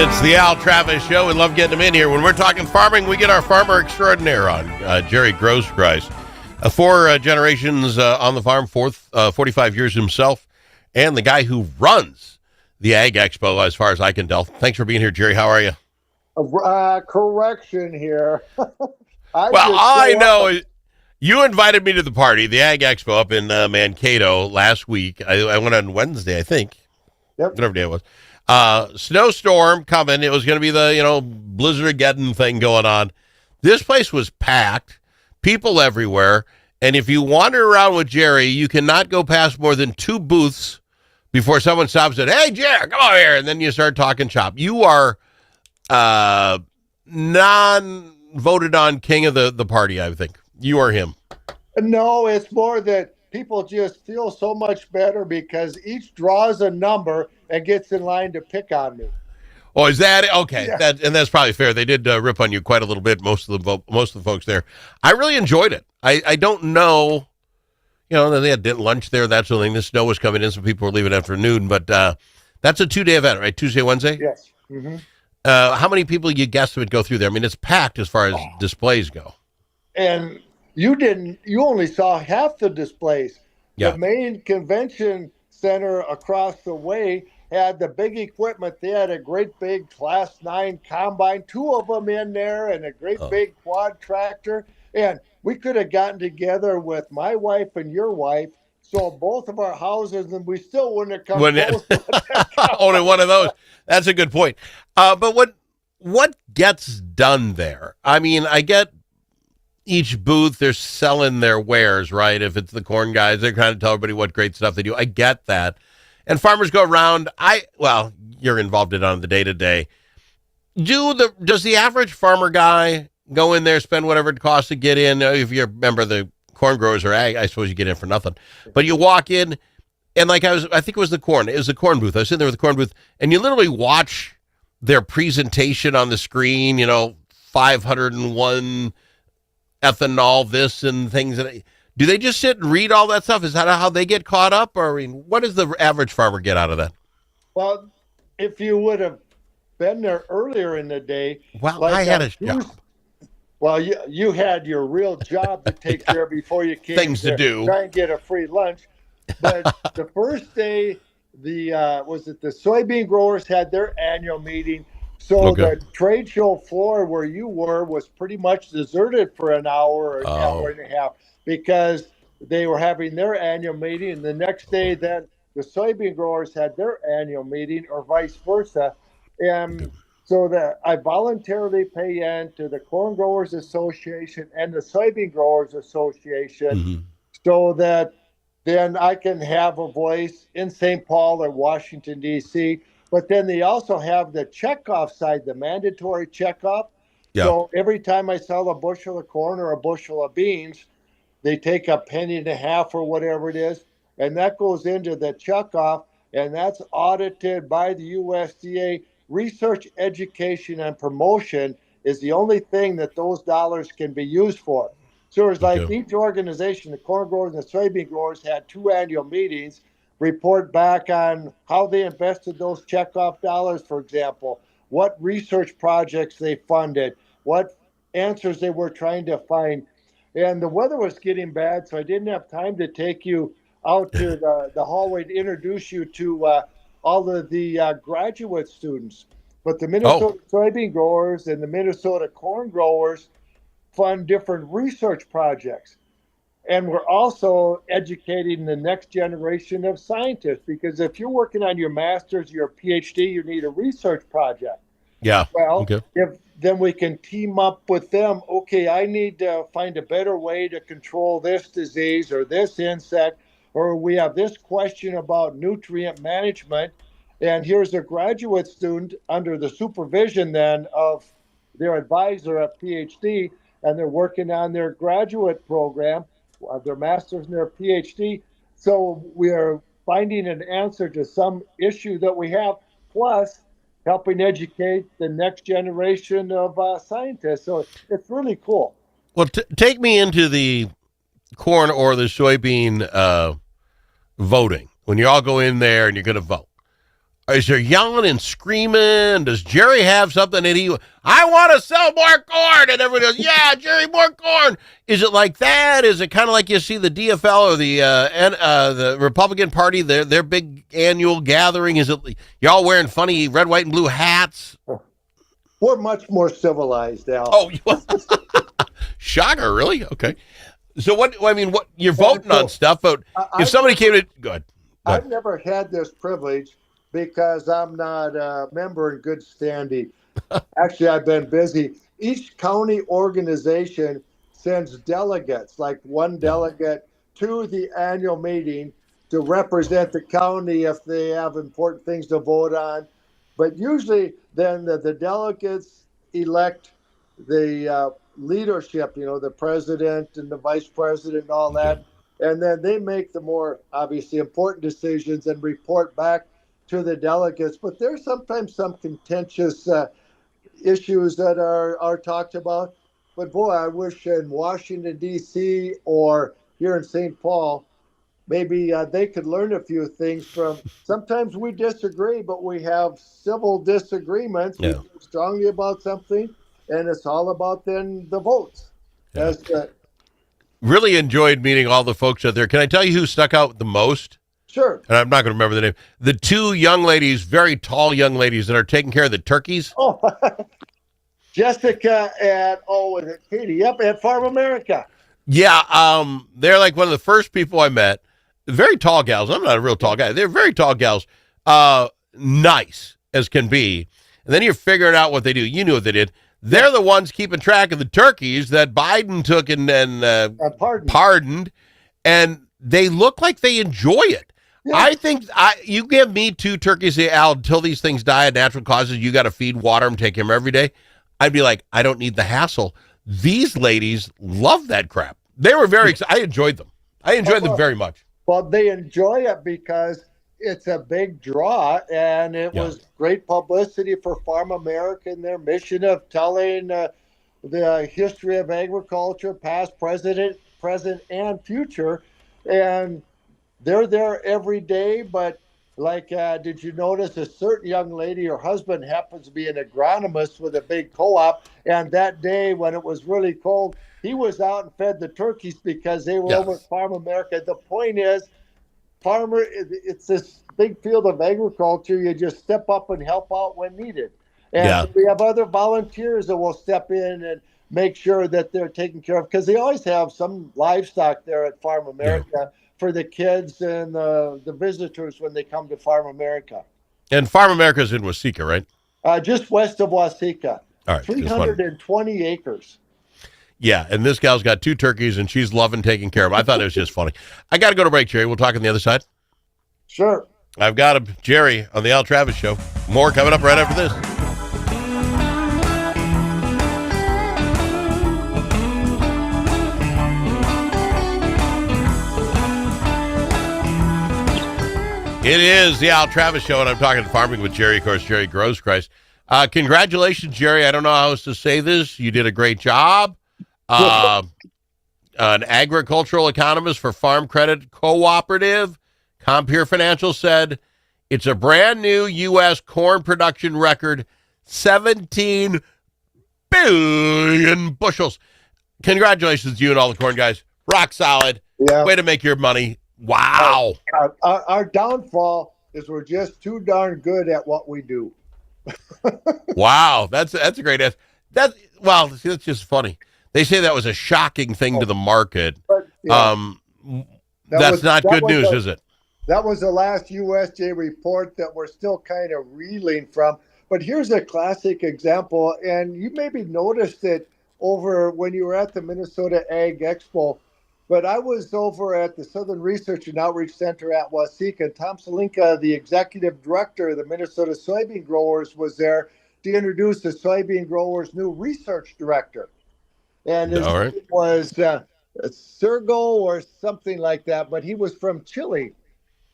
It's the Al Travis Show. We love getting him in here. When we're talking farming, we get our farmer extraordinaire on, Jerry Groskreutz. Four generations on the farm, 45 years himself, and the guy who runs the Ag Expo, as far as I can tell. Thanks for being here, Jerry. How are you? Correction here. I know you invited me to the party, the Ag Expo up in Mankato last week. I went on Wednesday, I think. Yep. Whatever day it was. Snowstorm coming. It was going to be the, Blizzard-Geddon thing going on. This place was packed, people everywhere. And if you wander around with Jerry, you cannot go past more than two booths before someone stops and, hey, Jerry, come over here. And then you start talking shop. You are non-voted on king of the party, I think. You are him. No, it's more that people just feel so much better because each draws a number and gets in line to pick on me. Oh, is that okay? Yeah. That's probably fair. They did rip on you quite a little bit. Most of the folks there. I really enjoyed it. I don't know, they had lunch there. That sort of thing. The snow was coming in, so people were leaving after noon. But that's a 2-day event, right? Tuesday, Wednesday. Yes. Mm-hmm. How many people you guess would go through there? I mean, it's packed as far as displays go. And you only saw half the displays. Yeah. The main convention center across the way had the big equipment. They had a great big Class 9 combine, two of them in there, and a great big quad tractor. And we could have gotten together with my wife and your wife, so both of our houses, and we still wouldn't have come close to that. Only one of those. That's a good point. But what gets done there? I mean, I get each booth, they're selling their wares, right? If it's the corn guys, they're trying to tell everybody what great stuff they do. I get that. And farmers go around. You're involved in it on the day-to-day. Does the average farmer guy go in there, spend whatever it costs to get in? If you're a member of the corn growers or ag, I suppose you get in for nothing. But you walk in, and I think it was the corn. It was the corn booth. I was sitting there with the corn booth, and you literally watch their presentation on the screen, 501 ethanol, this and things. Do they just sit and read all that stuff? Is that how they get caught up? Or what does the average farmer get out of that? Well, if you would have been there earlier in the day. Well, I had a job. Well, you had your real job to take care of before you came Things to do. Try and get a free lunch. But the first day, the soybean growers had their annual meeting. So the trade show floor where you were was pretty much deserted for an hour or an hour and a half because they were having their annual meeting. And the next day, then the soybean growers had their annual meeting or vice versa. And so that I voluntarily pay into the Corn Growers Association and the Soybean Growers Association so that then I can have a voice in St. Paul or Washington, D.C., but then they also have the checkoff side, the mandatory checkoff. Yeah. So every time I sell a bushel of corn or a bushel of beans, they take a penny and a half or whatever it is, and that goes into the checkoff, and that's audited by the USDA. Research, education, and promotion is the only thing that those dollars can be used for. So it's like each organization, the corn growers and the soybean growers, had 2 annual meetings, report back on how they invested those checkoff dollars, for example, what research projects they funded, what answers they were trying to find. And the weather was getting bad, so I didn't have time to take you out to the hallway to introduce you to all of the graduate students. But the Minnesota soybean growers and the Minnesota corn growers fund different research projects. And we're also educating the next generation of scientists, because if you're working on your master's, your PhD, you need a research project. Yeah. Well, if then we can team up with them. Okay, I need to find a better way to control this disease or this insect, or we have this question about nutrient management. And here's a graduate student under the supervision then of their advisor at PhD, and they're working on their graduate program, their master's and their PhD. So we are finding an answer to some issue that we have, plus helping educate the next generation of scientists. So it's really cool. Well, take me into the corn or the soybean voting. When you all go in there and you're going to vote, Is there yelling and screaming? Does Jerry have something that I want to sell more corn? And everybody goes, yeah, Jerry, more corn. Is it like that? Is it kind of like you see the DFL or the Republican Party, their big annual gathering? Is it y'all wearing funny red, white, and blue hats? We're much more civilized, Al. Oh, shocker, really? Okay. So what you're voting on stuff, but if somebody came to, go ahead. I've never had this privilege because I'm not a member in good standing. Actually, I've been busy. Each county organization sends delegates, like one delegate, to the annual meeting to represent the county if they have important things to vote on. But usually then the delegates elect the leadership, the president and the vice president and all that. And then they make the more obviously important decisions and report back to the delegates. But there's sometimes some contentious issues that are talked about. But boy, I wish in Washington, D.C. or here in St. Paul, maybe they could learn a few things from. Sometimes we disagree, but we have civil disagreements. Yeah. We feel strongly about something, and it's all about then the votes. Yeah. Really enjoyed meeting all the folks out there. Can I tell you who stuck out the most? Sure. And I'm not going to remember the name. The two young ladies, very tall young ladies that are taking care of the turkeys. Oh, Jessica and was it Katie? Yep, at Farm America. Yeah, they're like one of the first people I met. Very tall gals. I'm not a real tall guy. They're very tall gals. Nice as can be. And then you're figuring out what they do. You knew what they did. They're the ones keeping track of the turkeys that Biden took and pardoned, and they look like they enjoy it. Yeah. I think you give me 2 turkeys, say, Al, until these things die of natural causes, you got to feed, water them, take care of them every day. I'd be like, I don't need the hassle. These ladies love that crap. They were very excited. I enjoyed them. I enjoyed them very much. Well, they enjoy it because it's a big draw, and it was great publicity for Farm America and their mission of telling the history of agriculture, past, present, and future. And they're there every day. But like, did you notice a certain young lady, her husband happens to be an agronomist with a big co-op, and that day when it was really cold, he was out and fed the turkeys because they were over at Farm America. The point is, it's this big field of agriculture. You just step up and help out when needed. And we have other volunteers that will step in and make sure that they're taken care of, because they always have some livestock there at Farm America for the kids and the visitors when they come to Farm America. And Farm America is in Waseca, right? Just west of Waseca. All right, 320 acres. Yeah, and this gal's got 2 turkeys, and she's loving taking care of them. I thought it was just funny. I got to go to break, Jerry. We'll talk on the other side. Sure. I've got him, Jerry, on the Al Travis Show. More coming up right after this. It is the Al Travis Show, and I'm talking farming with Jerry, of course, Jerry Groskreutz. Congratulations, Jerry. I don't know how else to say this. You did a great job. An agricultural economist for Farm Credit Cooperative, Compeer Financial, said it's a brand new U.S. corn production record, 17 billion bushels. Congratulations to you and all the corn guys. Rock solid. Yeah. Way to make your money. Wow. Our downfall is we're just too darn good at what we do. Wow. That's a great answer. That's just funny. They say that was a shocking thing to the market. But, that's not good news, is it? That was the last USDA report that we're still kind of reeling from. But here's a classic example, and you maybe noticed it over when you were at the Minnesota Ag Expo. But I was over at the Southern Research and Outreach Center at Waseca. Tom Salinka, the executive director of the Minnesota Soybean Growers, was there to introduce the soybean growers' new research director. And his name was Sergo or something like that, but he was from Chile.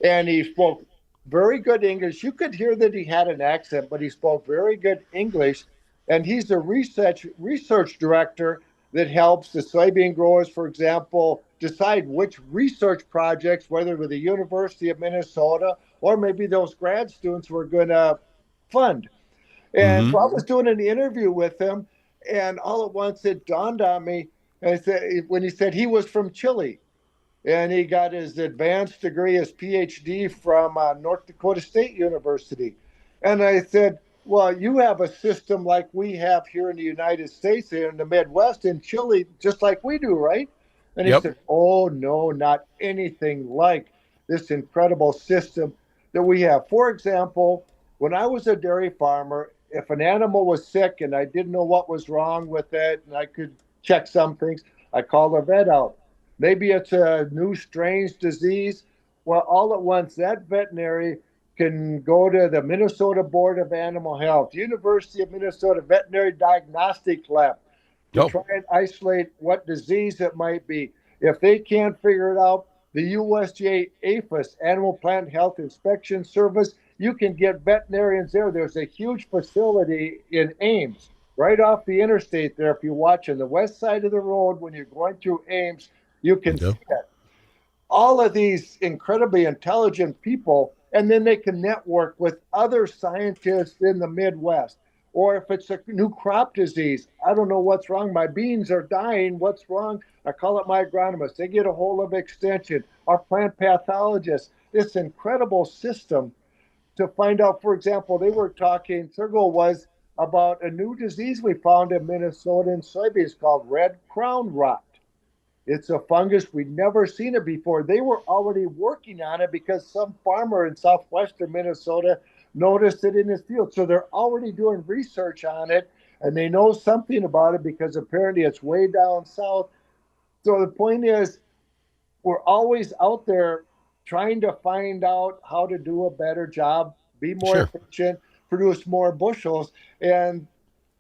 And he spoke very good English. You could hear that he had an accent, but he spoke very good English. And he's the research director that helps the soybean growers, for example, decide which research projects, whether with the University of Minnesota or maybe those grad students we're going to fund. And Mm-hmm. so I was doing an interview with him, and all at once it dawned on me. And I said, when he said he was from Chile, and he got his advanced degree, his PhD from North Dakota State University. And I said, well, you have a system like we have here in the United States, here in the Midwest, in Chile, just like we do, right? And he Yep. said, oh, no, not anything like this incredible system that we have. For example, when I was a dairy farmer, if an animal was sick and I didn't know what was wrong with it, and I could check some things, I called the vet out. Maybe it's a new strange disease. Well, all at once, that veterinary can go to the Minnesota Board of Animal Health, University of Minnesota Veterinary Diagnostic Lab to Oh, try and isolate what disease it might be. If they can't figure it out, the USDA APHIS, Animal Plant Health Inspection Service, you can get veterinarians there. There's a huge facility in Ames, right off the interstate there. If you watch on the west side of the road when you're going through Ames, you can okay. see that. All of these incredibly intelligent people, and then they can network with other scientists in the Midwest. Or if it's a new crop disease, I don't know what's wrong. My beans are dying. What's wrong? I call it my agronomist. They get a hold of Extension, our plant pathologist. This incredible system to find out, for example, they were talking, their goal was about a new disease we found in Minnesota in soybeans called red crown rot. It's a fungus. We'd never seen it before. They were already working on it because some farmer in southwestern Minnesota noticed it in his field. So they're already doing research on it and they know something about it because apparently it's way down south. So the point is, we're always out there trying to find out how to do a better job, be more Sure. efficient, produce more bushels. And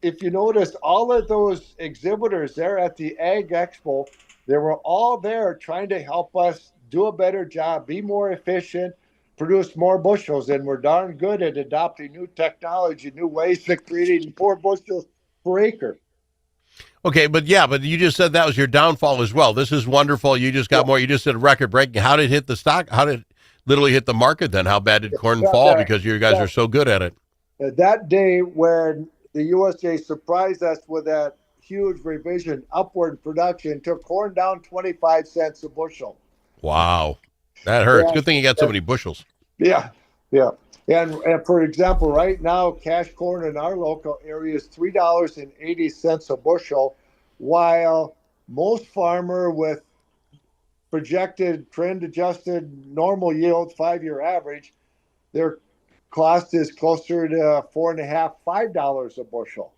if you notice, all of those exhibitors there at the Ag Expo, they were all there trying to help us do a better job, be more efficient, produce more bushels. And we're darn good at adopting new technology, new ways of creating more bushels per acre. Okay, but yeah, but you just said that was your downfall as well. This is wonderful. You just got Yeah, more. You just said record breaking. How did it hit the stock? How did it literally hit the market then? How bad did corn yeah, fall? Because you guys are so good at it. that day when the USDA surprised us with that huge revision upward production, took corn down 25 cents a bushel. Wow. That hurts. Yeah, Good thing you got so yeah, many bushels. yeah, yeah. And for example, right now, cash corn in our local area is $3.80 a bushel, while most farmer with projected trend adjusted normal yield 5-year average, their cost is closer to four and a half, $5 a bushel.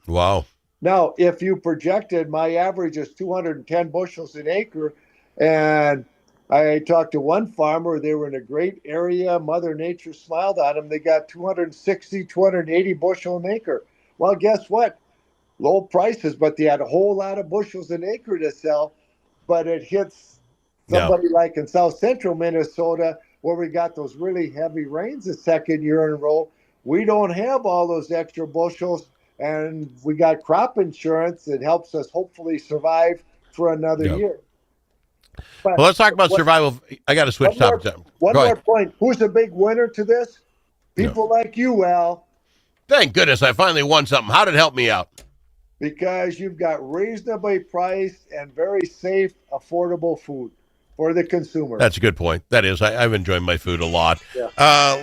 Wow. Now, if you projected, my average is 210 bushels an acre, and I talked to one farmer, they were in a great area. Mother Nature smiled on them. They got 260, 280 bushel an acre. Well, guess what? Low prices, but they had a whole lot of bushels an acre to sell. But it hits Yeah. somebody like in south central Minnesota, where we got those really heavy rains the second year in a row. We don't have all those extra bushels, and we got crop insurance that helps us hopefully survive for another Yeah. year. Well, But let's talk about what, survival. I got to switch one more topics. one Go more ahead. point. Who's the big winner to this? Yeah. People like you, Al, Thank goodness I finally won something. How did it help me out? because you've got reasonably priced and very safe, affordable food for the consumer. That's a good point. That is. I've enjoyed my food a lot. Yeah.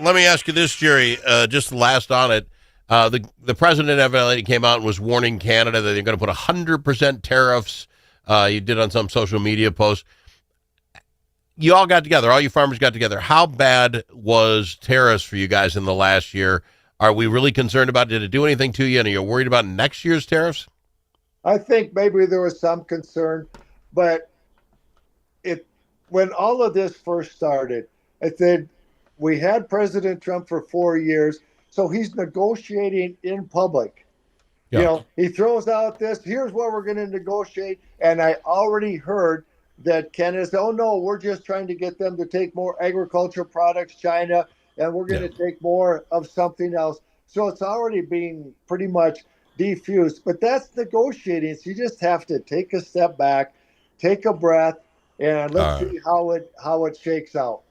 Let me ask you this, Jerry. Just last on it. The president of LA came out and was warning Canada that they're going to put 100% tariffs. You did on some social media posts. You all got together. All you farmers got together. How bad was tariffs for you guys in the last year? Are we really concerned about it? Did it do anything to you? And are you worried about next year's tariffs? I think maybe there was some concern, but it when all of this first started, I said we had President Trump for 4 years, so he's negotiating in public. You Yeah. know, he throws out this, here's what we're going to negotiate. And I already heard that Canada said, oh, no, we're just trying to get them to take more agricultural products, China, and we're going Yeah. to take more of something else. So it's already being pretty much defuse. But that's negotiating. So you just have to take a step back, take a breath, and let's see how it shakes out.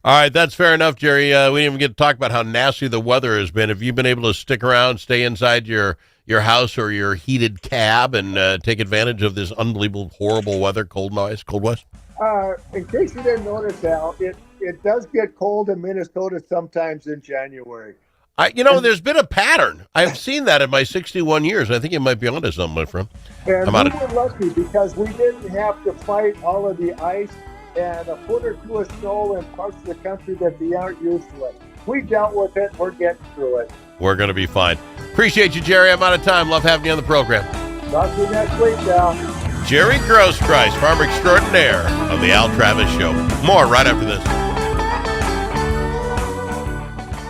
All right, that's fair enough, Jerry. We didn't even get to talk about how nasty the weather has been. Have you been able to stick around, stay inside your house or your heated cab, and take advantage of this unbelievable, horrible weather, cold west? In case you didn't notice, Al, it does get cold in Minnesota sometimes in January. There's been a pattern. I've seen that in my 61 years. I think you might be onto something, my friend. And we were lucky because we didn't have to fight all of the ice and a foot or two of snow in parts of the country that they aren't used to it. We dealt with it. We're getting through it. We're going to be fine. Appreciate you, Jerry. I'm out of time. Love having you on the program. Talk to you next week, Al. Jerry Groskreutz, farmer extraordinaire of the Al Travis Show. More right after this.